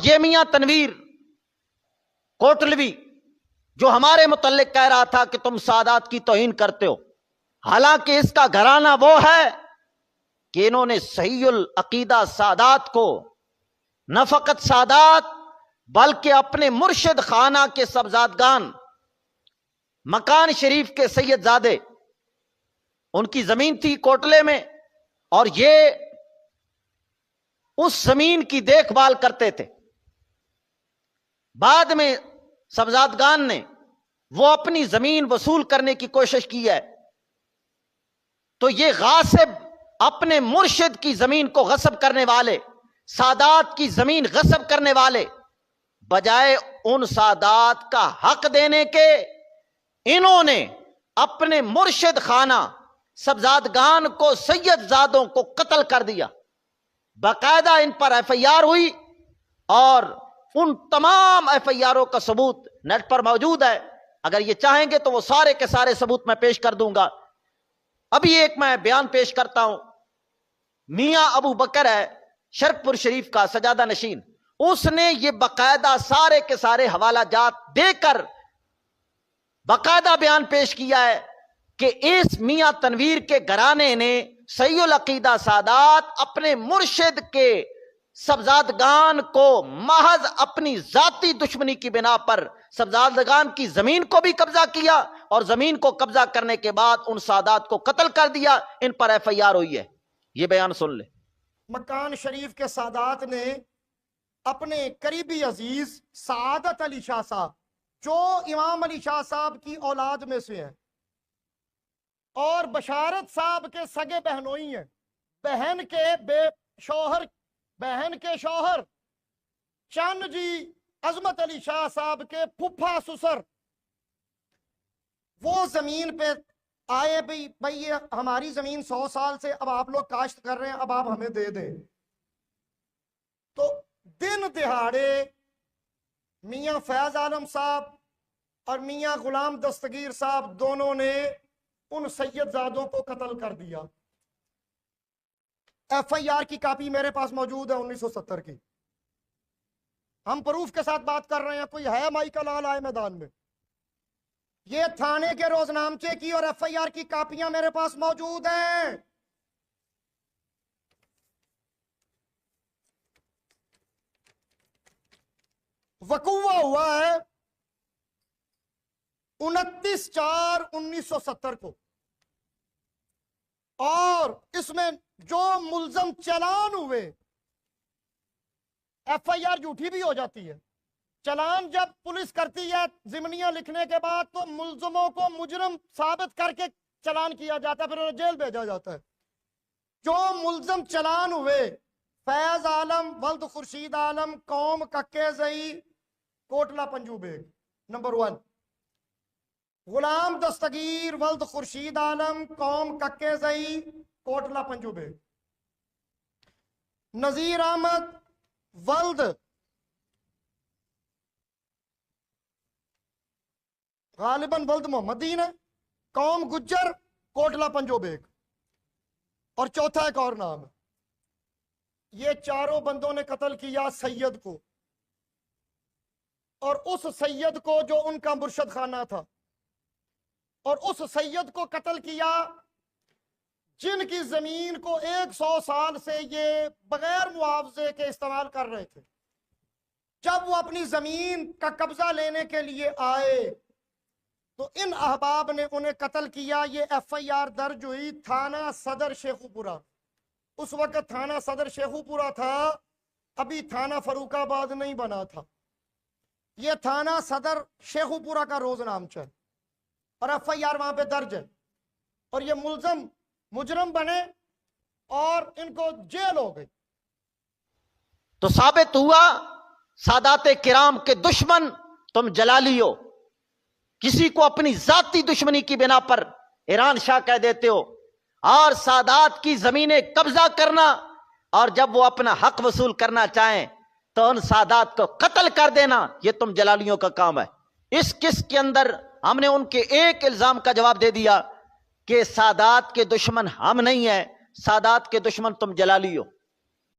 یہ میاں تنویر کوٹلوی جو ہمارے متعلق کہہ رہا تھا کہ تم سادات کی توہین کرتے ہو، حالانکہ اس کا گھرانہ وہ ہے کہ انہوں نے صحیح العقیدہ سادات کو نہ فقط سادات بلکہ اپنے مرشد خانہ کے صاحبزادگان، مکان شریف کے سید زادے، ان کی زمین تھی کوٹلے میں، اور یہ اس زمین کی دیکھ بھال کرتے تھے۔ بعد میں صاحبزادگان نے وہ اپنی زمین وصول کرنے کی کوشش کی ہے، تو یہ غاصب اپنے مرشد کی زمین کو غصب کرنے والے، سادات کی زمین غصب کرنے والے، بجائے ان سادات کا حق دینے کے انہوں نے اپنے مرشد خانہ صاحبزادگان کو، سید زادوں کو قتل کر دیا۔ باقاعدہ ان پر ایف آئی آر ہوئی، اور ان تمام ایف آئی آروں کا ثبوت نیٹ پر موجود ہے، اگر یہ چاہیں گے تو وہ سارے کے سارے ثبوت میں پیش کر دوں گا۔ ابھی ایک میں بیان پیش کرتا ہوں، میاں ابو بکر ہے شرک پور شریف کا سجادہ نشین، اس نے یہ باقاعدہ سارے کے سارے حوالہ جات دے کر باقاعدہ بیان پیش کیا ہے کہ اس میاں تنویر کے گھرانے نے صحیح العقیدہ سادات اپنے مرشد کے صاحبزادگان کو محض اپنی ذاتی دشمنی کی بنا پر صاحبزادگان کی زمین کو بھی قبضہ کیا، اور زمین کو قبضہ کرنے کے بعد ان سادات کو قتل کر دیا۔ ان پر ایف آئی آر ہوئی ہے، یہ بیان سن لے۔ مکان شریف کے سادات نے اپنے قریبی عزیز سعادت علی شاہ صاحب، جو امام علی شاہ صاحب کی اولاد میں سے ہیں اور بشارت صاحب کے سگے بہنوئی ہیں، بہن کے شوہر چند جی عظمت علی شاہ صاحب کے پھپھا سسر، وہ زمین پہ آئے، بھئی یہ ہماری زمین 100 سال سے اب آپ لوگ کاشت کر رہے ہیں، اب آپ ہمیں دے دیں۔ تو دن دہاڑے میاں فیض عالم صاحب اور میاں غلام دستگیر صاحب دونوں نے ان سید زادوں کو قتل کر دیا۔ ایف آئی آر کی کاپی میرے پاس موجود ہے 1970 کی، ہم پروف کے ساتھ بات کر رہے ہیں، کوئی ہے مائی کا لال آئے میدان میں؟ یہ تھانے کے روزنامچے کی اور ایف آئی آر کی کاپیاں میرے پاس موجود ہیں۔ وقوع ہوا ہے 29/4/1970 کو، اور اس میں جو ملزم چلان ہوئے، ایف آئی آر جھوٹی بھی ہو جاتی ہے، چلان جب پولیس کرتی ہے ضمنیہ لکھنے کے بعد تو ملزموں کو مجرم ثابت کر کے چلان کیا جاتا ہے، پھر انہیں جیل بھیجا جاتا ہے۔ جو ملزم چلان ہوئے، فیض عالم ولد خورشید عالم قوم ککے زئی کوٹلہ پنجو بیگ نمبر 1، غلام دستگیر ولد خورشید عالم قوم ککے زئی کوٹلہ پنجو بیگ، نذیر احمد ولد غالباً ولد محمد دین ہے قوم گجر کوٹلہ پنجو بیگ، اور چوتھا ایک اور نام ہے۔ یہ چاروں بندوں نے قتل کیا سید کو، اور اس سید کو جو ان کا مرشد خانہ تھا، اور اس سید کو قتل کیا جن کی زمین کو 100 سال سے یہ بغیر معاوضے کے استعمال کر رہے تھے۔ جب وہ اپنی زمین کا قبضہ لینے کے لیے آئے تو ان احباب نے انہیں قتل کیا۔ یہ ایف آئی آر درج ہوئی تھانہ صدر شیخو پورہ، اس وقت تھانہ صدر شیخو پورہ تھا، ابھی تھانہ فاروق آباد نہیں بنا تھا۔ یہ تھانہ صدر شیخو پورہ کا روزنامچہ ہے، اور ایف آئی آر وہاں پہ درج ہے، اور یہ ملزم مجرم بنے اور ان کو جیل ہو گئی۔ تو ثابت ہوا سادات کرام کے دشمن تم جلالی ہو، کسی کو اپنی ذاتی دشمنی کی بنا پر ایران شاہ کہہ دیتے ہو، اور سادات کی زمینیں قبضہ کرنا، اور جب وہ اپنا حق وصول کرنا چاہیں تو ان سادات کو قتل کر دینا، یہ تم جلالیوں کا کام ہے۔ اس قسط کے اندر ہم نے ان کے ایک الزام کا جواب دے دیا کہ سادات کے دشمن ہم نہیں ہیں، سادات کے دشمن تم جلالی ہو۔